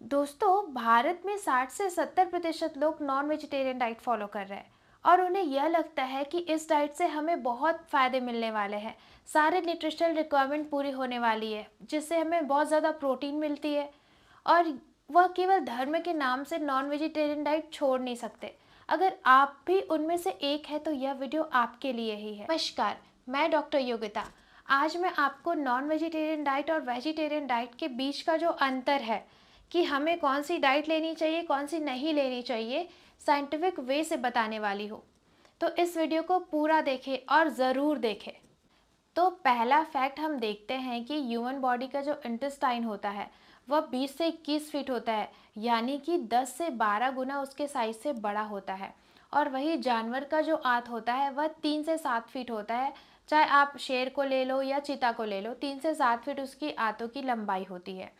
दोस्तों, भारत में 60 से 70% लोग नॉन वेजिटेरियन डाइट फॉलो कर रहे हैं और उन्हें यह लगता है कि इस डाइट से हमें बहुत फ़ायदे मिलने वाले हैं। सारे न्यूट्रिशनल रिक्वायरमेंट पूरी होने वाली है, जिससे हमें बहुत ज़्यादा प्रोटीन मिलती है और वह केवल धर्म के नाम से नॉन वेजिटेरियन डाइट छोड़ नहीं सकते। अगर आप भी उनमें से एक है तो यह वीडियो आपके लिए ही है। नमस्कार, मैं डॉक्टर योगिता। आज मैं आपको नॉन वेजिटेरियन डाइट और वेजिटेरियन डाइट के बीच का जो अंतर है कि हमें कौन सी डाइट लेनी चाहिए, कौन सी नहीं लेनी चाहिए, साइंटिफिक वे से बताने वाली हूँ। तो इस वीडियो को पूरा देखें और ज़रूर देखें। तो पहला फैक्ट हम देखते हैं कि ह्यूमन बॉडी का जो इंटेस्टाइन होता है वह 20 से 21 फीट होता है, यानी कि 10 से 12 गुना उसके साइज से बड़ा होता है। और वही जानवर का जो आंत होता है वह 3 से 7 फीट होता है। चाहे आप शेर को ले लो या चीता को ले लो, 3 से 7 फीट उसकी आंतों की लंबाई होती है।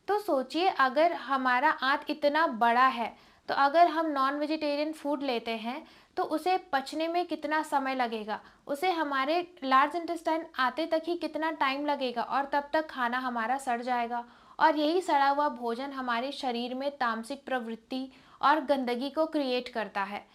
तो सोचिए, अगर हमारा आंत इतना बड़ा है तो अगर हम नॉन वेजिटेरियन फूड लेते हैं तो उसे पचने में कितना समय लगेगा, उसे हमारे लार्ज इंटेस्टाइन आते तक ही कितना टाइम लगेगा और तब तक खाना हमारा सड़ जाएगा। और यही सड़ा हुआ भोजन हमारे शरीर में तामसिक प्रवृत्ति और गंदगी को क्रिएट करता है।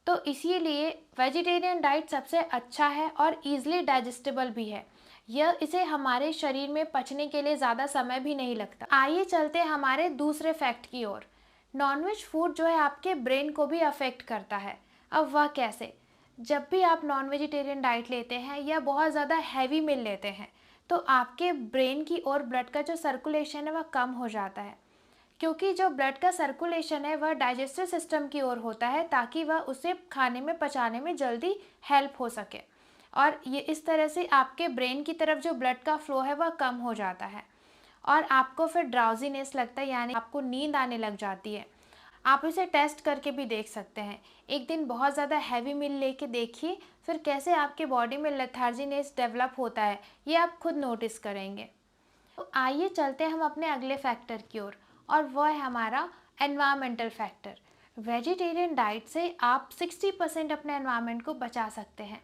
तो इसीलिए वेजिटेरियन डाइट सबसे अच्छा है और ईजिली डाइजेस्टेबल भी है। यह इसे हमारे शरीर में पचने के लिए ज़्यादा समय भी नहीं लगता। आइए चलते हैं हमारे दूसरे फैक्ट की ओर। नॉनवेज फूड जो है आपके ब्रेन को भी अफेक्ट करता है। अब वह कैसे? जब भी आप नॉन वेजिटेरियन डाइट लेते हैं या बहुत ज़्यादा हैवी मील लेते हैं तो आपके ब्रेन की ओर ब्लड का जो सर्कुलेशन है वह कम हो जाता है, क्योंकि जो ब्लड का सर्कुलेशन है वह डाइजेस्टिव सिस्टम की ओर होता है ताकि वह उसे खाने में पचाने में जल्दी हेल्प हो सके। और ये इस तरह से आपके ब्रेन की तरफ जो ब्लड का फ्लो है वह कम हो जाता है और आपको फिर ड्राउजीनेस लगता है, यानी आपको नींद आने लग जाती है। आप इसे टेस्ट करके भी देख सकते हैं। एक दिन बहुत ज़्यादा हैवी मील लेके देखिए, फिर कैसे आपके बॉडी में लेथार्जीनेस डेवलप होता है, ये आप खुद नोटिस करेंगे। तो आइए चलते हैं हम अपने अगले फैक्टर की ओर, और वह है हमारा एनवायरमेंटल फैक्टर। वेजिटेरियन डाइट से आप 60% अपने एनवायरनमेंट को बचा सकते हैं।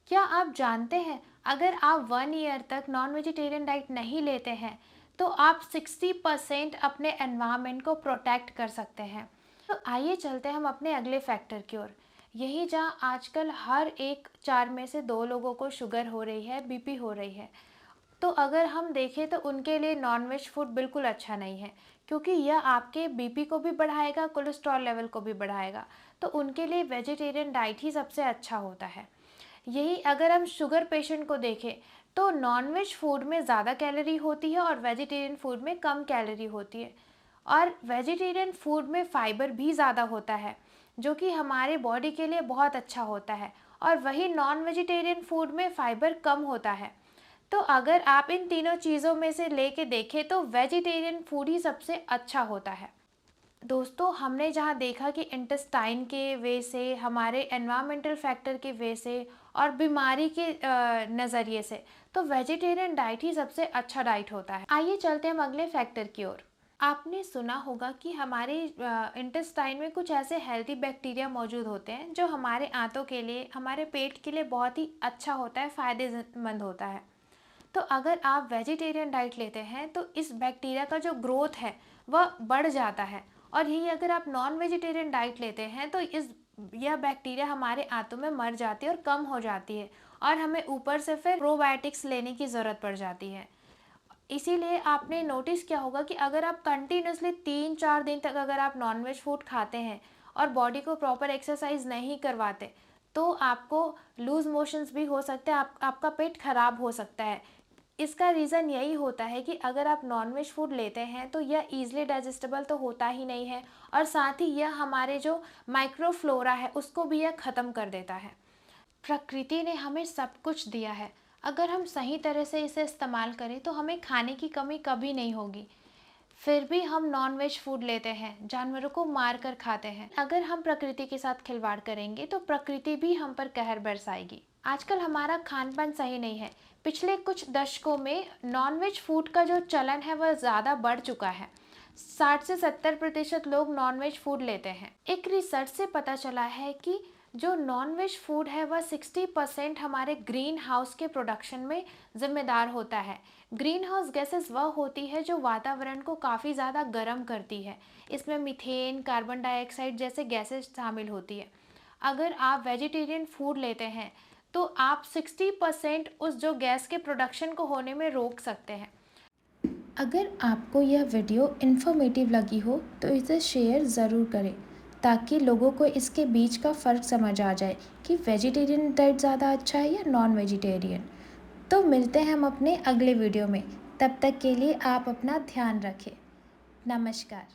क्या आप जानते हैं, अगर आप 1 ईयर तक नॉन वेजिटेरियन डाइट नहीं लेते हैं तो आप 60% अपने एनवायरनमेंट को प्रोटेक्ट कर सकते हैं। तो आइए चलते हैं हम अपने अगले फैक्टर की ओर। यही जहाँ आजकल हर एक 4 में से 2 लोगों को शुगर हो रही है, बीपी हो रही है। तो अगर हम देखें तो उनके लिए नॉनवेज फूड बिल्कुल अच्छा नहीं है, क्योंकि यह आपके बीपी को भी बढ़ाएगा, कोलेस्ट्रॉल लेवल को भी बढ़ाएगा। तो उनके लिए वेजिटेरियन डाइट ही सबसे अच्छा होता है। यही अगर हम शुगर पेशेंट को देखें तो नॉनवेज फूड में ज़्यादा कैलोरी होती है और वेजिटेरियन फूड में कम कैलोरी होती है। और वेजिटेरियन फूड में फाइबर भी ज़्यादा होता है, जो कि हमारे बॉडी के लिए बहुत अच्छा होता है। और वही नॉन वेजिटेरियन फूड में फाइबर कम होता है। तो अगर आप इन तीनों चीज़ों में से लेके देखें तो वेजिटेरियन फूड ही सबसे अच्छा होता है। दोस्तों, हमने जहाँ देखा कि इंटेस्टाइन के वे से, हमारे एनवायरमेंटल फैक्टर के वे से और बीमारी के नज़रिए से, तो वेजिटेरियन डाइट ही सबसे अच्छा डाइट होता है। आइए चलते हैं हम अगले फैक्टर की ओर। आपने सुना होगा कि हमारे इंटेस्टाइन में कुछ ऐसे हेल्दी बैक्टीरिया मौजूद होते हैं जो हमारे आंतों के लिए, हमारे पेट के लिए बहुत ही अच्छा होता है, फ़ायदेमंद होता है। तो अगर आप वेजिटेरियन डाइट लेते हैं तो इस बैक्टीरिया का जो ग्रोथ है वह बढ़ जाता है। और यही अगर आप नॉन वेजिटेरियन डाइट लेते हैं तो यह बैक्टीरिया हमारे आंतों में मर जाती है और कम हो जाती है, और हमें ऊपर से फिर प्रोबायोटिक्स लेने की ज़रूरत पड़ जाती है। इसीलिए आपने नोटिस किया होगा कि अगर आप कंटिन्यूसली 3-4 दिन तक अगर आप नॉनवेज फूड खाते हैं और बॉडी को प्रॉपर एक्सरसाइज नहीं करवाते तो आपको लूज मोशंस भी हो सकते हैं, आपका पेट खराब हो सकता है। इसका रीज़न यही होता है कि अगर आप नॉनवेज फूड लेते हैं तो यह ईजिली डाइजेस्टेबल तो होता ही नहीं है, और साथ ही यह हमारे जो माइक्रोफ्लोरा है उसको भी यह ख़त्म कर देता है। प्रकृति ने हमें सब कुछ दिया है, अगर हम सही तरह से इसे इस्तेमाल करें तो हमें खाने की कमी कभी नहीं होगी। फिर भी हम नॉन-वेज फूड लेते हैं, जानवरों को मार कर खाते हैं। अगर हम प्रकृति के साथ खिलवाड़ करेंगे तो प्रकृति भी हम पर कहर बरसाएगी। आजकल हमारा खान पान सही नहीं है। पिछले कुछ दशकों में नॉन-वेज फूड का जो चलन है वह ज़्यादा बढ़ चुका है। 60 से 70% लोग नॉन-वेज फूड लेते हैं। एक रिसर्च से पता चला है कि जो नॉन-वेज फूड है वह 60% हमारे ग्रीन हाउस के प्रोडक्शन में ज़िम्मेदार होता है। ग्रीन हाउस गैसेस वह होती है जो वातावरण को काफ़ी ज़्यादा गर्म करती है। इसमें मीथेन, कार्बन डाइऑक्साइड जैसे गैसेस शामिल होती है। अगर आप वेजिटेरियन फूड लेते हैं तो आप 60% उस जो गैस के प्रोडक्शन को होने में रोक सकते हैं। अगर आपको यह वीडियो इन्फॉर्मेटिव लगी हो तो इसे शेयर ज़रूर करें, ताकि लोगों को इसके बीच का फ़र्क समझ आ जाए कि वेजिटेरियन डाइट ज़्यादा अच्छा है या नॉन वेजिटेरियन। तो मिलते हैं हम अपने अगले वीडियो में। तब तक के लिए आप अपना ध्यान रखें। नमस्कार।